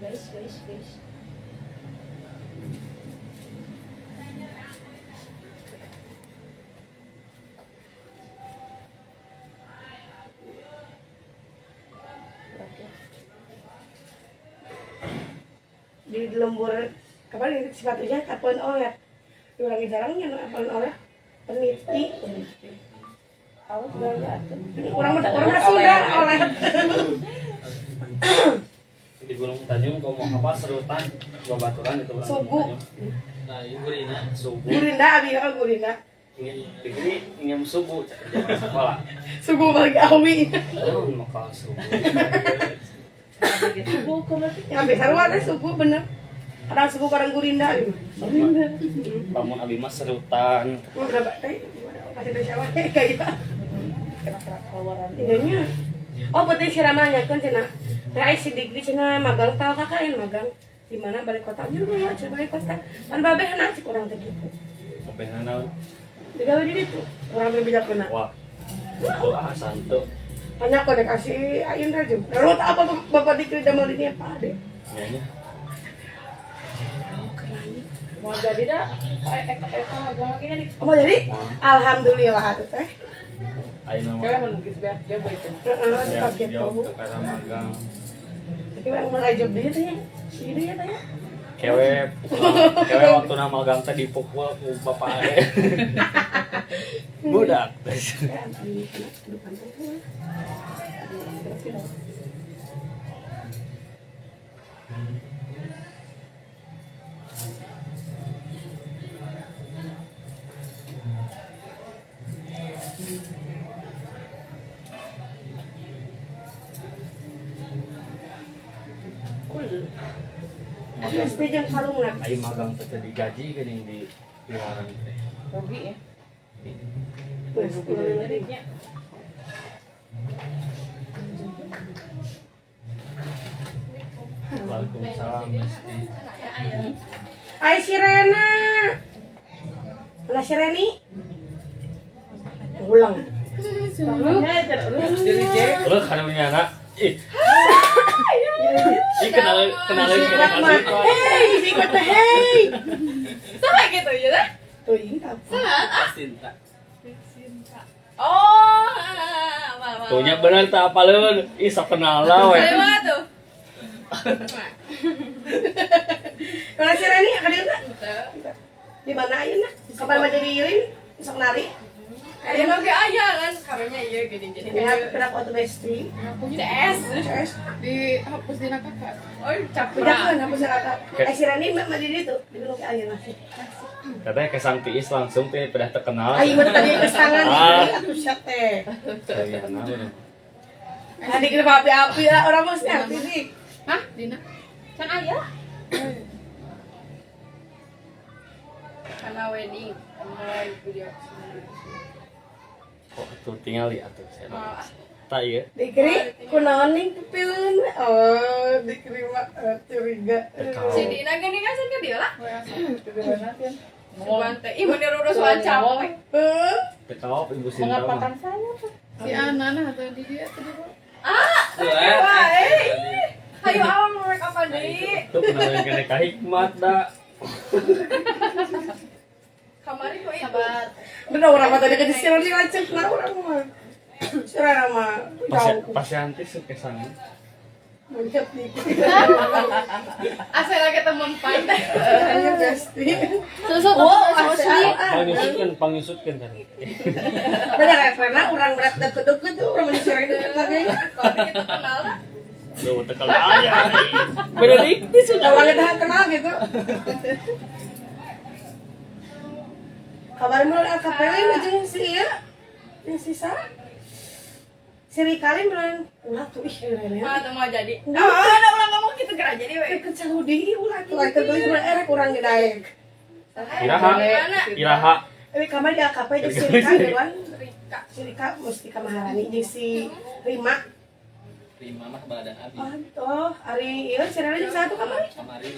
guys. Di lembur kapan sepatunya kapan oleh orang jarangnya apalin oleh peniti orang Sunda oleh di Gunung Tanjung kau mau apa serutan dua baturan itu sugu nah ini gurina sugu gurinda abi gurinda ingin sugu sekolah sugu bagi awi maka sugu yang besar ada sugu bener ada sugu orang gurinda bangun abi mas serutan berapa teh masih ada siapa kayak idenya oh betul siramanya kan cina nah sidik di cina magang tahu kakak yang magang di mana balik kota aja lu ya balik kota kan babe anak sih kurang begitu sampai naon digawe di itu orang berbeda kena wah wah santo banyak kok dikasih ayun rajum lalu apa bapak dikira jamal ini apa deh ya Mau jadi dah, magang lagi nih. mau jadi alhamdulillah tuh teh ayo nama Kalian menunggu biar dia begitu. ya pakai jauh tahu ke arah magang kita mau rajum dia teh sini ya teh kewe waktu nama magang tadi dipukul ku bapak ade budak pasti yang sarung lah ayo magang teh digaji kan yang di luaran teh Rugi ya. jadinya Waalaikumsalam Misti. Ay si Rena lah si Reni ulang Terus karena punya anak, kenalin hei ikut hei Sama gitu ya dah. tuh ini apa Cinta. Oh, apa. Tuhnya bener tak apa lu, sok kenal lah we. Dari mana tuh? kalau si Reni akan di mana aja nak kapan mau jadi irin sok nari Yang lagi aja kan, kamarnya iya gini jadi. ya pernah foto besti CS CS dihapus di kakak. Oh, capek. udah kan hapus kakak si Reni mbak di itu di gunung aja masih Katanya kesang tiis langsung teh pada terkenal. ayo bener tadi kesangan Ah. aku siap teh Iya kenal bener. tadi kena api-api lah orang mesti arti sih Hah, Dina? Kan ayah. Karena wedding, mulai video. Kok tuh tinggal lihat tuh saya. Tak ya. dikiri kunaon nih pipilun oh dikiri mah curiga Si Dina gini kan sih dia lah. Bante, ih bener urus capek. Ketawa ibu Sinta. Mengapakan saya tuh? Si Anana atau di dia tadi Wah, ayo awal mereka apa nih? Tuh kenalin kena hikmat dah. Kamari kok itu. sabar. bener orang mah tadi kecil lagi ngacek nah orang mah Sira mah jauh Pasiantis kesang. melihat dikit Asal lagi temen fight. ayo besti Susu asli Pangusutkan tadi. bener ya karena orang berat deket-deket tuh orang manusia itu lagi Kalau kita kenal lah. Tuh tekel aja. Bener dikit sudah. awalnya dah kenal gitu kabar mulai akapelin aja si iya yang sisa si Rikalin bilang ulah tuh ih ini Ah, tuh mau jadi. Enggak. Ada orang ngomong gitu gerak jadi we. kecil di ulah tuh itu beli ulah erek kurang gedaek Iraha. tapi kamar di AKP di si Rika dewan Rika. si Rika Mustika Maharani di si Rima Rima mah badan abi oh hari ini si Rana juga satu kamar kamari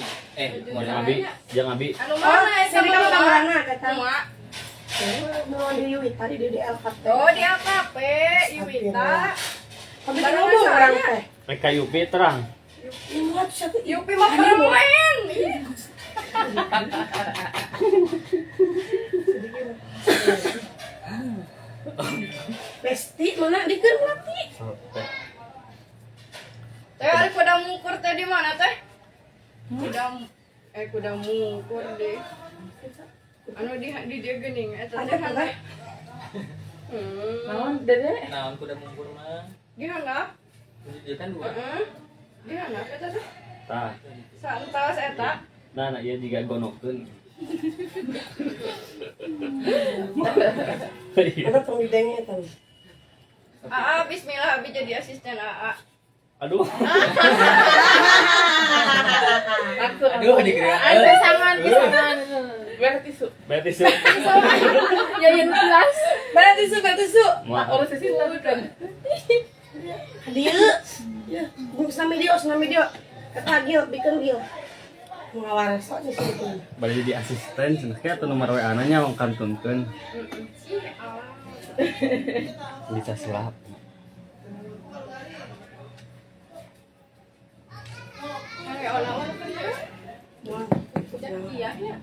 Jangan abi. Anu oh mana si Rika sama kamarana kata Semua. mau di Yuwi tadi di LKP Oh, di AKP, Iwita. Tapi ngomong orang teh Mereka Yupi terang. Ingat satu Yupi mah permen. Pesti mana dikeun mati. Teh ari kuda mungkur teh di mana teh? Kuda mungkur deh. Anu di dia geuning eta teh teh. Naon dede? Naon kuda mungkur mah. Di handap? Dia kan dua. Heeh. Di handap eta teh. Tah. Santos eta. Nah, ieu juga gonokeun. Ada pengidengnya kan. Bismillah abi jadi asisten Aduh. Aduh dikira. Pisangan. Bayar tisu. Bayar tisu. Yayin kelas. Bayar tisu. Maaf. Urus sisi kan. Dia. Ya, senam video. Ketagil, bikin gil. Ngawares sok di situ. Balik di asisten cenah ke atuh nomor WA-na nya wong kantunkeun. Bisa sulap. Kayak olah-olah kan ya. Iya ya.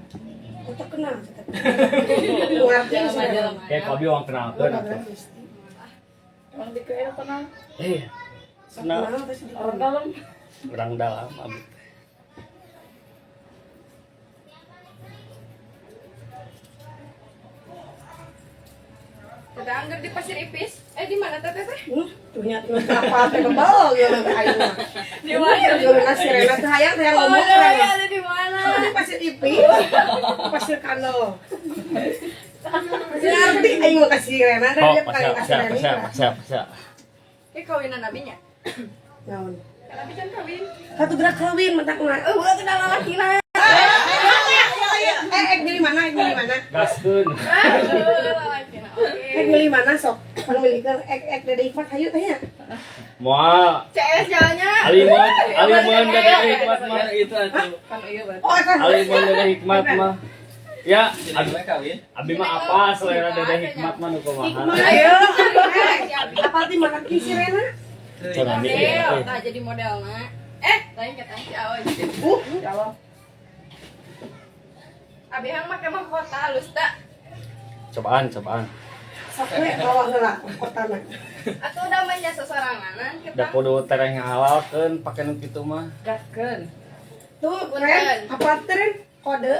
Untuk kenal. Ngerti sudah. Kayak kobi wong kenalkeun atuh. Orang dikira kenal. Senang Orang dalam. orang dalam abi. Kita anggar di Pasir Ipis. Di mana teh teh? Tuhnya kapal teh bebal gitu aing mah. Di mana? Geuleuh Sirena teh hayang teh ngomong Oh, kan. ada di mana? Di Pasir Ipi. Pasir Kano. Ngerti aing mah kasih Sirena dan Oh, dia paling kasih siap. Kawinan nabinya. Naon? Kan nabi can kawin. Satu gerak kawin mentak mah. Bukan kenal laki lah. Milih mana? Gaskeun. Milih mana sok? Pang milihkeun Dede Hikmat hayu teh nya. Moal CS jalannya. Aliman Dede Hikmat mah. Itu atuh. Kan iya berarti. Oh, eta. Aliman Dede Hikmat mah. Ya, Aduh kawin. abi mah apa selera Dede Hikmat mah nu kumaha. Ayo. Apa ti mana ki Sirena? Cenah nih. Model, tak jadi model nak. Lain kata si Aoy. Jawab. Abi hang make mahkota halus tak? Cobaan. Sok we bawa heula kotana. Atau udah manja sesoranganan Da kita. kudu tereng ngahalalkeun pake nu kitu mah. Gaskeun. Tuh, keren. Apa tren kode?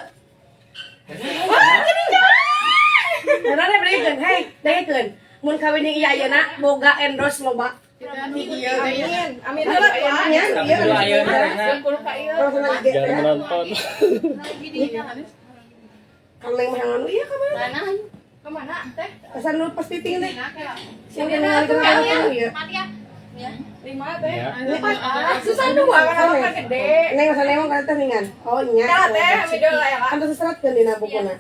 Karena ada berikan, daykeun. Mun kawin yang iya ayeuna boga endorse loba. Amin. Amin. Iya. Yang kulo ka ieu. Jangan menonton. Kalau yang mahal anu iya kabar. Mana? Kemana teh? Pesan nu pas titing deh. Yang Kemana tuh kenal ya? iya. Ya. 5 teh. Ya. Susah dua kan gede. Neng pesan emang kada teh ningan. Oh nya. Tah teh video lah ya. Kan terus serat kan dina bukuna.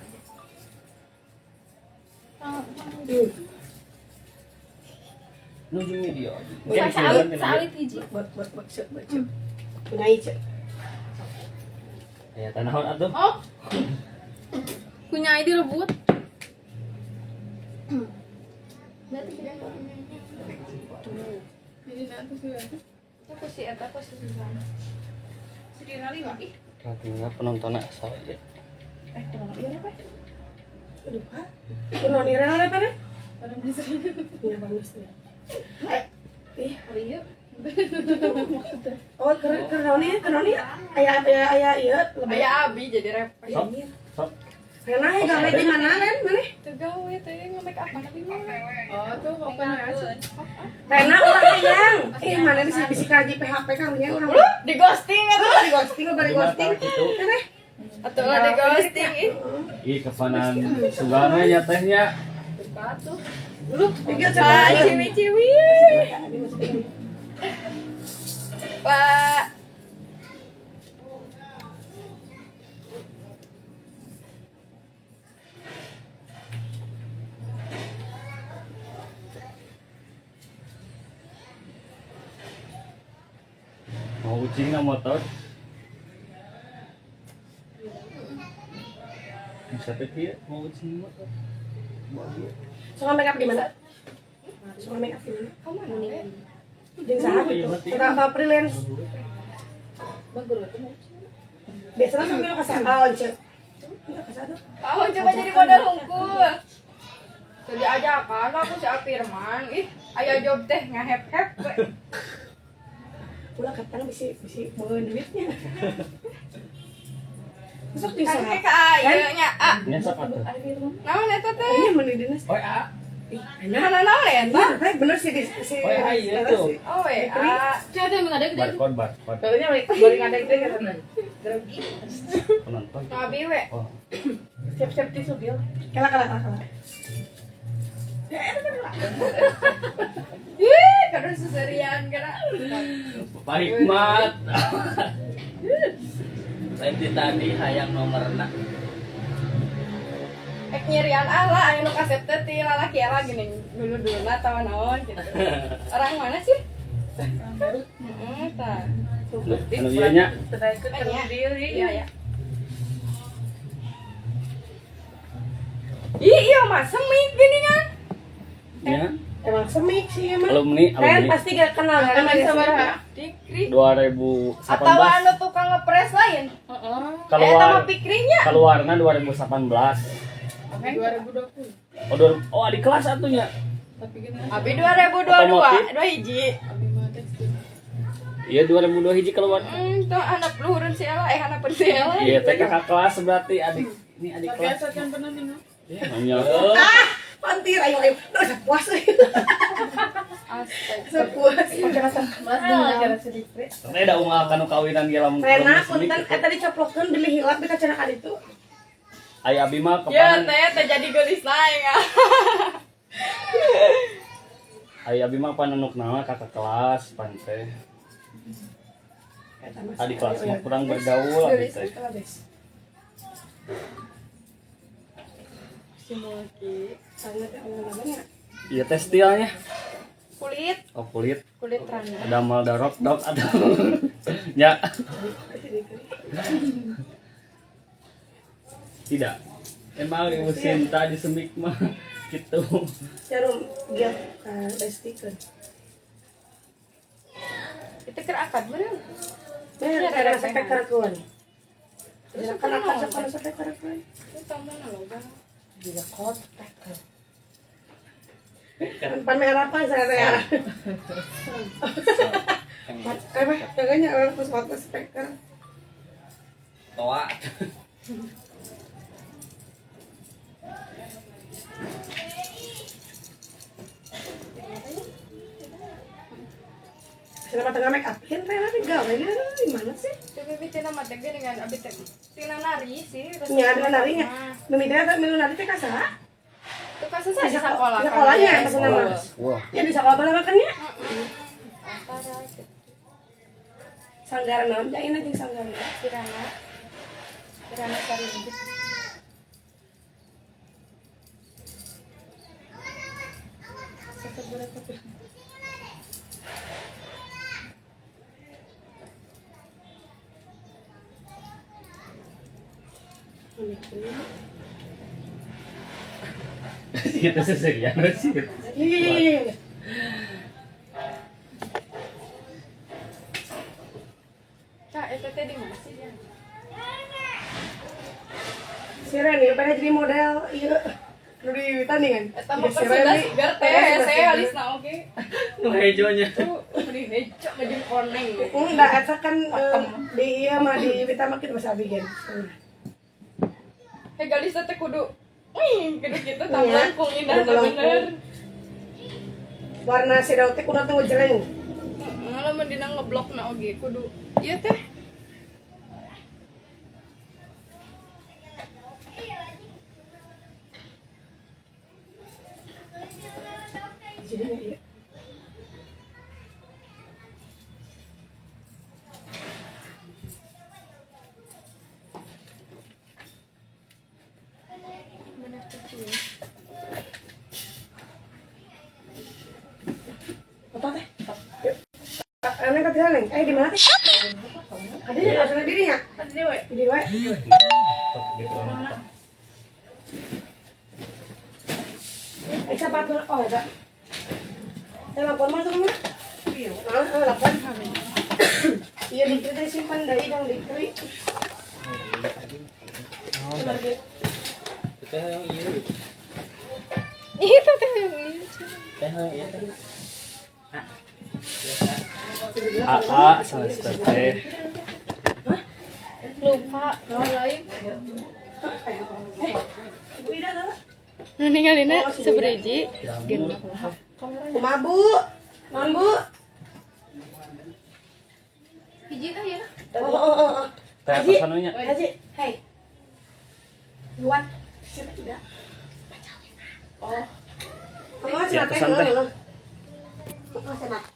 Nuju video. Salit hiji. Buat punya ice. Ya tanahon atuh. Oh. Punya ide rebut. Jadi nanti sih. Aku sih eta aku sih sana. Sedina 5 ih. Ratingna penontonnya asal ya. Aduh, Pak. Kunaon irana ada teh? Iya bagus ya. Hari Oh, kenaon ieu? Aya ieu lebih. Aya abi jadi rep. Sok. Rena gawe di mana Ren? Maneh? Tegawe teh nge-make up mana di mana? Oh, tuh open aja. Rena ulah hayang. Mana bisa kaji PHP karunya urang. Di ghosting atuh. Di ghosting bari ghosting. Teh. Atuh di ghosting ih. Ih kepanan sugana nya tehnya. Batu. Lu pikir Ah, coba. ciwi-ciwi. Pak. Mau ucing na motor. Bisa teh kieu mau ucing motor. Suka make up di mana? Suka make up di mana? Kamu mana nih? Jeung saha gitu? Suka freelance. Bagus tuh. Biasanya sambil kasih awan cek. Tahu coba jadi model hungkul. Jadi aja kan aku si Firman. Ih, ayo job teh ngahep-hep. Ulah kapan bisa mau duitnya. Masuk bisa. Kan ke ayo nya. Ah, Nya sok atuh. naon eta teh? Ini meni dinas. Oh ya. Mana naon eta? Nah, bener sih si. Oh ya iya tuh. Oh WA. Coba yang ada gede. Barcode. Soalnya balik ada itu kan. Penonton. Tapi we. Oh. Siap-siap tisu bil. Kala. Ih, kada suserian kada. Pak Hikmat. Tadi tadi hayang nomorna. Nyirian lah, ayo nu kasep teh ti lalaki ala gini dulu na tahu naon gitu. Orang mana sih? Tah. Anu ieu nya. Iya ya. Iya mas semik gini kan? Ya. Emang semik sih emang. Alumni. Kalian pasti gak kenal kan Emang lagi sabaraha? Dikri. 2018. Atau anu tukang ngepres lain? Eta Keluar mah pikrinya. keluarna 2018. 2020. Oh, adik kelas atunya. Tapi gini. Abi 2022, Otomotif. 2 hiji. Abi mah tekstil. Iya 2002 hiji keluar. Tuh anak luhurun si Ella, anak pun si Ella. Iya teh kakak kelas berarti adik ini adik Tapi kelas. asal yang pernah nih. Hanya Pantir ayo. Udah sepuas. Astaga. Sepuas. Mas dendam. teh da unggal kanu kawinan ge lamun. Rena punten eta dicoplokeun beli hilap di kacana ka ditu. Ai abi mah Ya kapan? teh jadi gelis lain ya. Ai abi mah panenuk naon kakak kelas pan teh. Adik kelas mah kurang bergaul abi teh. Simulki. Sangat namanya. Iya tekstilnya. Kulit, Oh kulit. kulit rana. Ada mal darok dok ada. Ya. Tidak. Emang musim tadi semik mah gitu. Jarum gel stiker. Itu kerakad bener. Bener ada sampai karakuan. Kan akan sekolah sampai karakuan. Itu mana lo bang? Juga kotak. Pan merah apa saya? Apa? Kagaknya orang pas waktu speaker. Toa. Kenapa tengah make up? Kan Rena gawe ini gimana sih? Coba bikin nama teh dengan abi teh. Tina nari sih. Nya ada narinya. Memidnya ada melu nari teh kasar. Itu kasus saya di sekolah. Di sekolahnya pas nama. Wah. Ya di sekolah mana makannya? Antara Sanggaran naon jain aja sanggaran. Kirana cari lebih. Kita seserian sih. Iya. Kak, itu teh di mana sih ya? Si Reni pengen jadi model iya. Lu di tandingan. Eta mah persudas gar teh saya alisna oke. Nu hejonya. Tuh di hejo ngajin koneng. Enggak, eta kan di iya mah di Vita makin bahasa Abigail. Galis teh kudu kudu gitu tampangkung indah teh bener. Warna si daun teh kudu tunggu jeleng. Lamun dina ngeblok na oge kudu ieu teh. Jadi iya. Apa teh? Aneh kata Neng, di mana teh? Ada di asal dirinya. Ada dewe. Di wae. Siapa tuh? Oh, enggak. Saya lapor mana tuh? Iya, lapor. Iya, di kita disimpan dari yang di tui. Teh yang iya. Itu teh yang ini. Teh yang iya teh. semester teh. Lupa kalau lain. Bida dah. Nah ninggalina seberiji. Genap lah. Kumaha Bu? Naon Bu? Hiji teh ya. Oh. Teh pesanunya. Haji, hei. Luat. Siapa tidak? Oh. Kamu Ya, cerita pesan teh. dulu. Oh, senang.